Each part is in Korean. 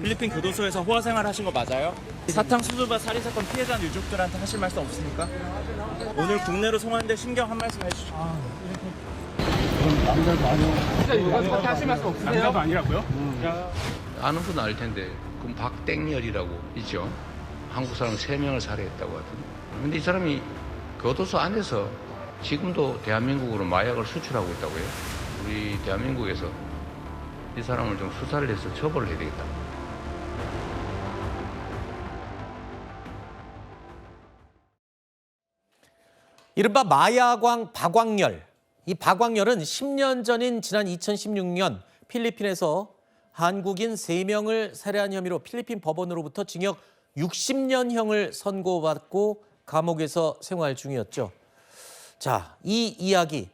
필리핀 교도소에서 호화 생활하신 거 맞아요? 사탕수수밭 살인사건 피해자 유족들한테 하실 말씀 없습니까? 오늘 국내로 송환돼 신경 한 말씀 해주시죠. 남자도 아니고. 하실 말씀 없으세요? 남자도 아니라고요? 아는 분은 알 텐데 그럼 박땡열이라고 있죠. 한국 사람 3명을 살해했다고 하던데. 근데 이 사람이 교도소 안에서 지금도 대한민국으로 마약을 수출하고 있다고 해요. 우리 대한민국에서 이 사람을 좀 수사를 해서 처벌을 해야 되겠다. 이른바 마야광 박광열. 이 박광열은 10년 전인 지난 2016년 필리핀에서 한국인 3명을 살해한 혐의로 필리핀 법원으로부터 징역 60년형을 선고받고 감옥에서 생활 중이었죠. 자, 이 이야기,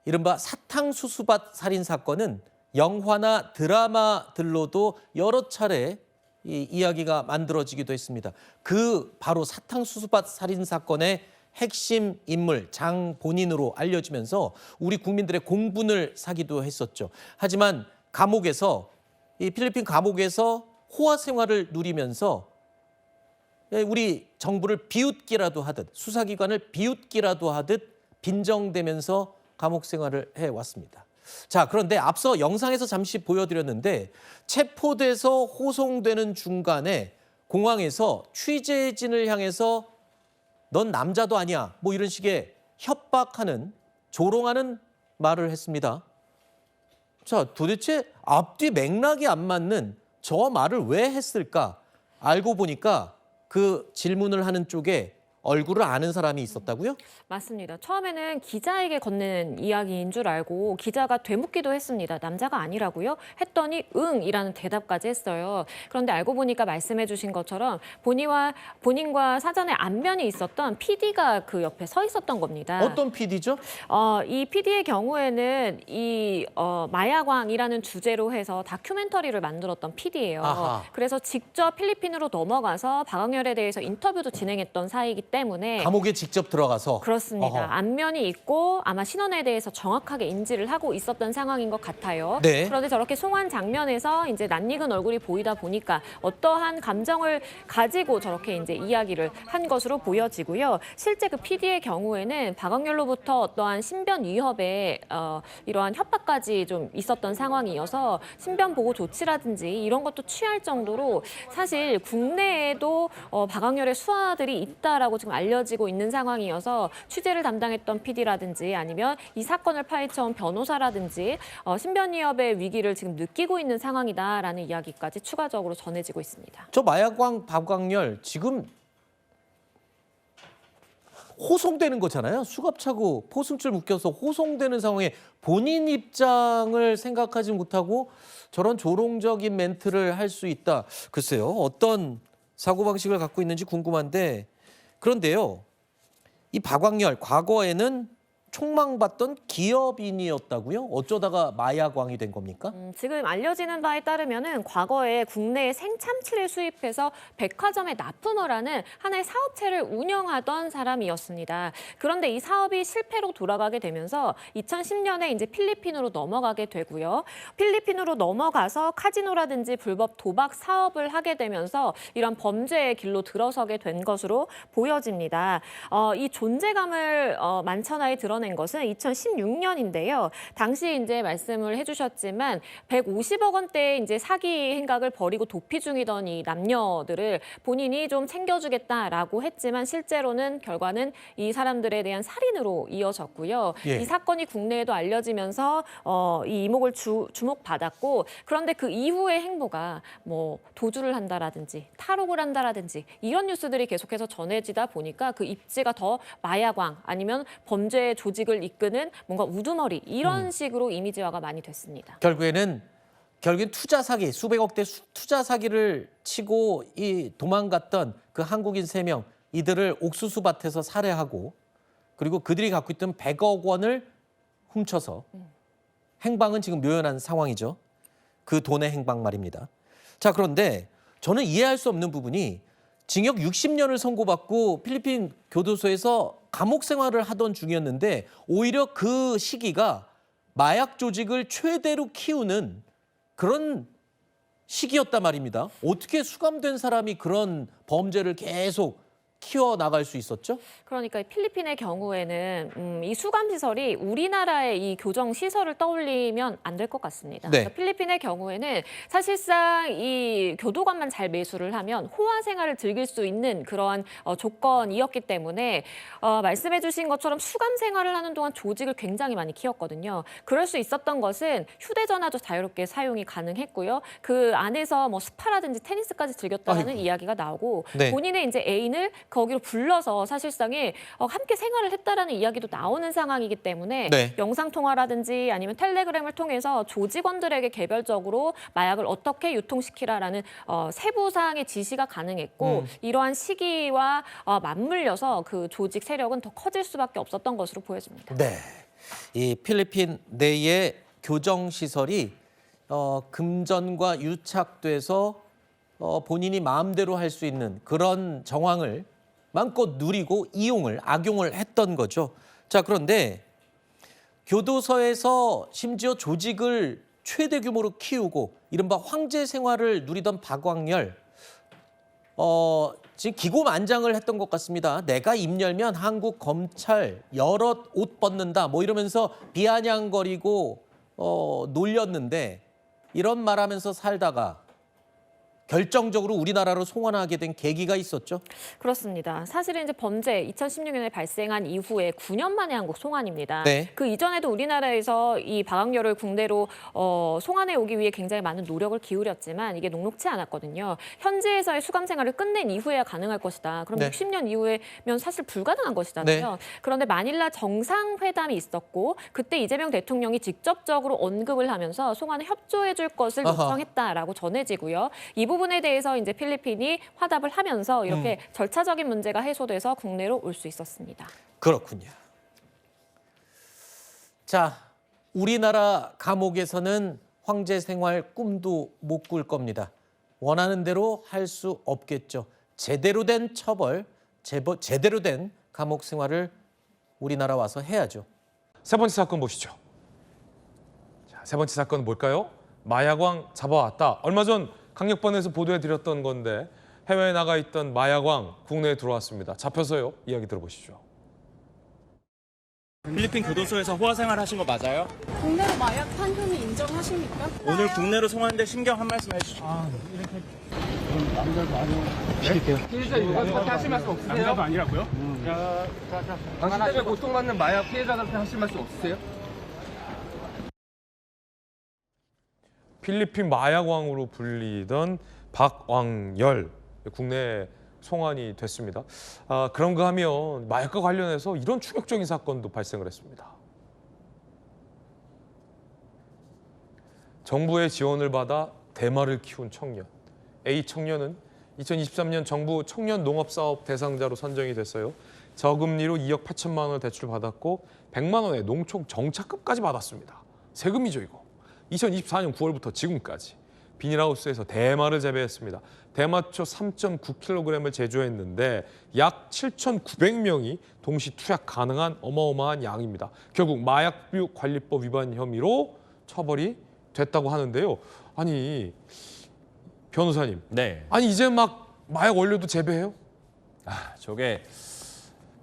이른바 사탕수수밭 살인 사건은 영화나 드라마들로도 여러 차례 이 이야기가 만들어지기도 했습니다. 그 바로 사탕수수밭 살인 사건의 핵심 인물 장 본인으로 알려지면서 우리 국민들의 공분을 사기도 했었죠. 하지만 감옥에서 이 필리핀 감옥에서 호화 생활을 누리면서 우리 정부를 비웃기라도 하듯 수사기관을 비웃기라도 하듯 빈정대면서 감옥 생활을 해왔습니다. 자, 그런데 앞서 영상에서 잠시 보여드렸는데 체포돼서 호송되는 중간에 공항에서 취재진을 향해서 넌 남자도 아니야 뭐 이런 식의 협박하는 조롱하는 말을 했습니다. 자, 도대체 앞뒤 맥락이 안 맞는 저 말을 왜 했을까? 알고 보니까 그 질문을 하는 쪽에 얼굴을 아는 사람이 있었다고요? 맞습니다. 처음에는 기자에게 건네는 이야기인 줄 알고 기자가 되묻기도 했습니다. 남자가 아니라고요? 했더니 응이라는 대답까지 했어요. 그런데 알고 보니까 말씀해 주신 것처럼 본인과 사전에 안면이 있었던 PD가 그 옆에 서 있었던 겁니다. 어떤 PD죠? 이 PD의 경우에는 마야광이라는 주제로 해서 다큐멘터리를 만들었던 PD예요. 아하. 그래서 직접 필리핀으로 넘어가서 박광열에 대해서 인터뷰도 진행했던 사이이기 때문에 감옥에 직접 들어가서 그렇습니다. 어허. 안면이 있고 아마 신원에 대해서 정확하게 인지를 하고 있었던 상황인 것 같아요. 네. 그런데 저렇게 송환 장면에서 이제 낯익은 얼굴이 보이다 보니까 어떠한 감정을 가지고 저렇게 이제 이야기를 한 것으로 보여지고요. 실제 그 PD의 경우에는 박광열로부터 어떠한 신변 위협에 이러한 협박까지 좀 있었던 상황이어서 신변 보호 조치라든지 이런 것도 취할 정도로 사실 국내에도 박광열의 수하들이 있다라고 지금 알려지고 있는 상황이어서 취재를 담당했던 PD라든지 아니면 이 사건을 파헤쳐온 변호사라든지 신변 위협의 위기를 지금 느끼고 있는 상황이다라는 이야기까지 추가적으로 전해지고 있습니다. 저 마야광 박광열 지금 호송되는 거잖아요. 수갑차고 포승줄 묶여서 호송되는 상황에 본인 입장을 생각하지 못하고 저런 조롱적인 멘트를 할 수 있다. 글쎄요. 어떤 사고방식을 갖고 있는지 궁금한데 그런데요. 이 박광열 과거에는 총망받던 기업인이었다고요? 어쩌다가 마야광이 된 겁니까? 지금 알려지는 바에 따르면은 과거에 국내에 생참치를 수입해서 백화점에 납품을 하는 하나의 사업체를 운영하던 사람이었습니다. 그런데 이 사업이 실패로 돌아가게 되면서 2010년에 이제 필리핀으로 넘어가게 되고요. 필리핀으로 넘어가서 카지노라든지 불법 도박 사업을 하게 되면서 이런 범죄의 길로 들어서게 된 것으로 보여집니다. 이 존재감을 만천하에 드러낸 것은 2016년인데요. 당시 이제 말씀을 해주셨지만 150억 원대의 이제 사기 행각을 벌이고 도피 중이던 이 남녀들을 본인이 좀 챙겨주겠다라고 했지만 실제로는 결과는 이 사람들에 대한 살인으로 이어졌고요. 예. 이 사건이 국내에도 알려지면서 이 이목을 주목받았고 그런데 그 이후의 행보가 뭐 도주를 한다라든지 탈옥을 한다라든지 이런 뉴스들이 계속해서 전해지다 보니까 그 입지가 더 마야광 아니면 범죄의 조직을 이끄는 뭔가 우두머리 이런 식으로 이미지화가 많이 됐습니다. 결국엔 투자 사기, 수백억대 투자 사기를 치고 이 도망갔던 그 한국인 3명 이들을 옥수수밭에서 살해하고 그리고 그들이 갖고 있던 100억 원을 훔쳐서 행방은 지금 묘연한 상황이죠. 그 돈의 행방 말입니다. 자, 그런데 저는 이해할 수 없는 부분이 징역 60년을 선고받고 필리핀 교도소에서 감옥 생활을 하던 중이었는데 오히려 그 시기가 마약 조직을 최대로 키우는 그런 시기였단 말입니다. 어떻게 수감된 사람이 그런 범죄를 계속 키워나갈 수 있었죠? 그러니까 필리핀의 경우에는 이 수감 시설이 우리나라의 이 교정 시설을 떠올리면 안 될 것 같습니다. 네. 그러니까 필리핀의 경우에는 사실상 이 교도관만 잘 매수를 하면 호화 생활을 즐길 수 있는 그러한 조건이었기 때문에 말씀해주신 것처럼 수감 생활을 하는 동안 조직을 굉장히 많이 키웠거든요. 그럴 수 있었던 것은 휴대전화도 자유롭게 사용이 가능했고요. 그 안에서 뭐 스파라든지 테니스까지 즐겼다는 이야기가 나오고 네. 본인의 이제 애인을 거기로 불러서 사실상에 함께 생활을 했다라는 이야기도 나오는 상황이기 때문에 네. 영상 통화라든지 아니면 텔레그램을 통해서 조직원들에게 개별적으로 마약을 어떻게 유통시키라라는 세부 사항의 지시가 가능했고 이러한 시기와 맞물려서 그 조직 세력은 더 커질 수밖에 없었던 것으로 보여집니다. 네. 이 필리핀 내의 교정 시설이 금전과 유착돼서 본인이 마음대로 할 수 있는 그런 정황을 마음껏 누리고 이용을 악용을 했던 거죠. 자, 그런데 교도소에서 심지어 조직을 최대 규모로 키우고 이른바 황제 생활을 누리던 박광열 지금 기고만장을 했던 것 같습니다. 내가 입 열면 한국 검찰 여럿 옷 벗는다 뭐 이러면서 비아냥거리고 놀렸는데 이런 말하면서 살다가 결정적으로 우리나라로 송환하게 된 계기가 있었죠. 그렇습니다. 사실은 이제 범죄 2016년에 발생한 이후에 9년 만에 한국 송환입니다. 네. 그 이전에도 우리나라에서 이 박광렬을 국내로 송환해 오기 위해 굉장히 많은 노력을 기울였지만 이게 녹록치 않았거든요. 현지에서의 수감 생활을 끝낸 이후에야 가능할 것이다. 그럼 네. 60년 이후에면 사실 불가능한 것이잖아요. 네. 그런데 마닐라 정상회담이 있었고 그때 이재명 대통령이 직접적으로 언급을 하면서 송환에 협조해 줄 것을 아하. 요청했다라고 전해지고요. 이 부분에 대해서 이제 필리핀이 화답을 하면서 이렇게 절차적인 문제가 해소돼서 국내로 올 수 있었습니다. 그렇군요. 자, 우리나라 감옥에서는 황제 생활 꿈도 못 꿀 겁니다. 원하는 대로 할 수 없겠죠. 제대로 된 처벌, 제대로 된 감옥 생활을 우리나라 와서 해야죠. 세 번째 사건 보시죠. 자, 세 번째 사건은 뭘까요? 마약왕 잡아왔다. 얼마 전 강력반에서 보도해드렸던 건데 해외에 나가 있던 마약왕 국내에 들어왔습니다. 잡혀서요. 이야기 들어보시죠. 필리핀 교도소에서 호화 생활 하신 거 맞아요? 국내로 마약 판금이 인정하십니까? 오늘 국내로 송환돼 심경 한 말씀 해주시죠. 피해자 유가 사퇴하실 말씀 없으세요? 남자도 아니라고요? 당신 때문에 고통받는 마약 피해자들한테 하실 말씀 없으세요? 필리핀 마약왕으로 불리던 박광열 국내에 송환이 됐습니다. 그런가 하면 마약과 관련해서 이런 충격적인 사건도 발생을 했습니다. 정부의 지원을 받아 대마를 키운 청년. A 청년은 2023년 정부 청년 농업사업 대상자로 선정이 됐어요. 저금리로 2억 8천만 원을 대출을 받았고 100만 원의 농촌 정착금까지 받았습니다. 세금이죠 이거. 2024년 9월부터 지금까지 비닐하우스에서 대마를 재배했습니다. 대마초 3.9kg을 제조했는데 약 7,900명이 동시 투약 가능한 어마어마한 양입니다. 결국 마약관리법 위반 혐의로 처벌이 됐다고 하는데요. 아니 변호사님, 네, 아니 이제 막 마약 원료도 재배해요? 저게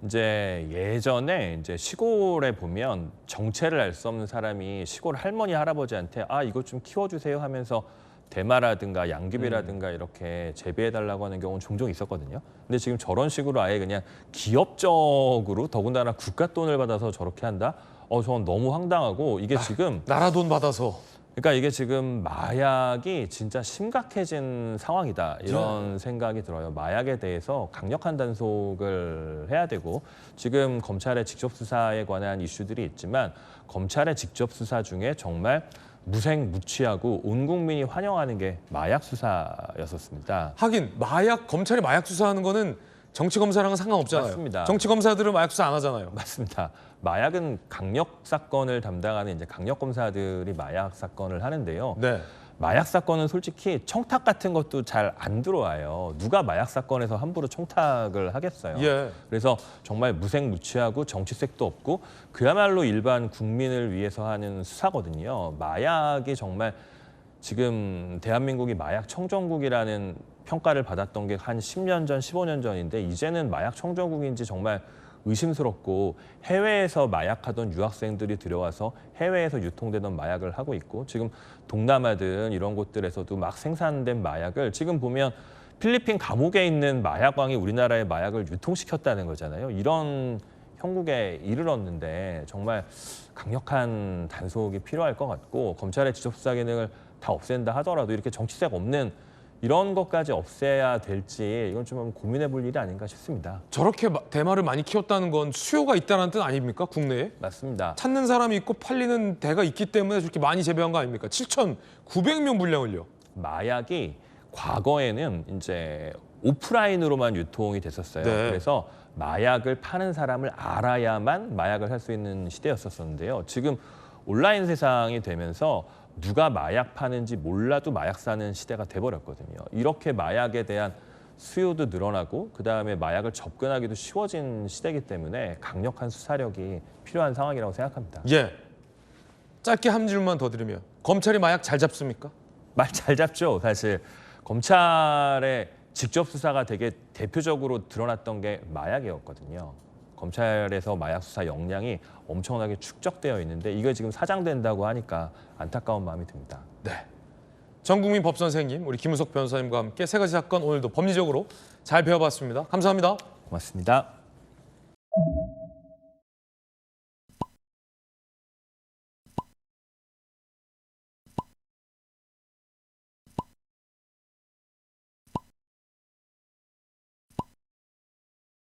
이제 예전에 이제 시골에 보면 정체를 알 수 없는 사람이 시골 할머니 할아버지한테 이거 좀 키워주세요 하면서 대마라든가 양귀비라든가 이렇게 재배해달라고 하는 경우는 종종 있었거든요. 근데 지금 저런 식으로 아예 그냥 기업적으로 더군다나 국가 돈을 받아서 저렇게 한다? 저건 너무 황당하고 이게 지금 나라 돈 받아서. 그러니까 이게 지금 마약이 진짜 심각해진 상황이다 이런 생각이 들어요. 마약에 대해서 강력한 단속을 해야 되고 지금 검찰의 직접 수사에 관한 이슈들이 있지만 검찰의 직접 수사 중에 정말 무색무취하고 온 국민이 환영하는 게 마약 수사였었습니다. 하긴 검찰이 마약 수사하는 거는 정치 검사랑은 상관없잖아요. 맞습니다. 정치 검사들은 마약 수사 안 하잖아요. 맞습니다. 마약은 강력 사건을 담당하는 이제 강력 검사들이 마약 사건을 하는데요. 네. 마약 사건은 솔직히 청탁 같은 것도 잘 안 들어와요. 누가 마약 사건에서 함부로 청탁을 하겠어요. 예. 그래서 정말 무색무취하고 정치색도 없고 그야말로 일반 국민을 위해서 하는 수사거든요. 마약이 정말 지금 대한민국이 마약 청정국이라는 평가를 받았던 게 한 10년 전, 15년 전인데 이제는 마약 청정국인지 정말 의심스럽고 해외에서 마약하던 유학생들이 들어와서 해외에서 유통되던 마약을 하고 있고 지금 동남아든 이런 곳들에서도 막 생산된 마약을 지금 보면 필리핀 감옥에 있는 마약왕이 우리나라의 마약을 유통시켰다는 거잖아요. 이런 형국에 이르렀는데 정말 강력한 단속이 필요할 것 같고 검찰의 지적수사 기능을 다 없앤다 하더라도 이렇게 정치색 없는 이런 것까지 없애야 될지 이건 좀 고민해 볼 일이 아닌가 싶습니다. 저렇게 대마를 많이 키웠다는 건 수요가 있다는 뜻 아닙니까? 국내에? 맞습니다. 찾는 사람이 있고 팔리는 대가 있기 때문에 저렇게 많이 재배한 거 아닙니까? 7,900명 분량을요. 마약이 과거에는 이제 오프라인으로만 유통이 됐었어요. 네. 그래서 마약을 파는 사람을 알아야만 마약을 할 수 있는 시대였었는데요. 지금 온라인 세상이 되면서 누가 마약 파는지 몰라도 마약 사는 시대가 돼버렸거든요. 이렇게 마약에 대한 수요도 늘어나고 그다음에 마약을 접근하기도 쉬워진 시대이기 때문에 강력한 수사력이 필요한 상황이라고 생각합니다. 예. 짧게 한 줄만 더 드리면 검찰이 마약 잘 잡습니까? 말 잘 잡죠. 사실 검찰의 직접 수사가 되게 대표적으로 드러났던 게 마약이었거든요. 검찰에서 마약 수사 역량이 엄청나게 축적되어 있는데 이게 지금 사장된다고 하니까 안타까운 마음이 듭니다. 네. 전국민 법 선생님, 우리 김우석 변호사님과 함께 세 가지 사건 오늘도 법리적으로 잘 배워봤습니다. 감사합니다. 고맙습니다.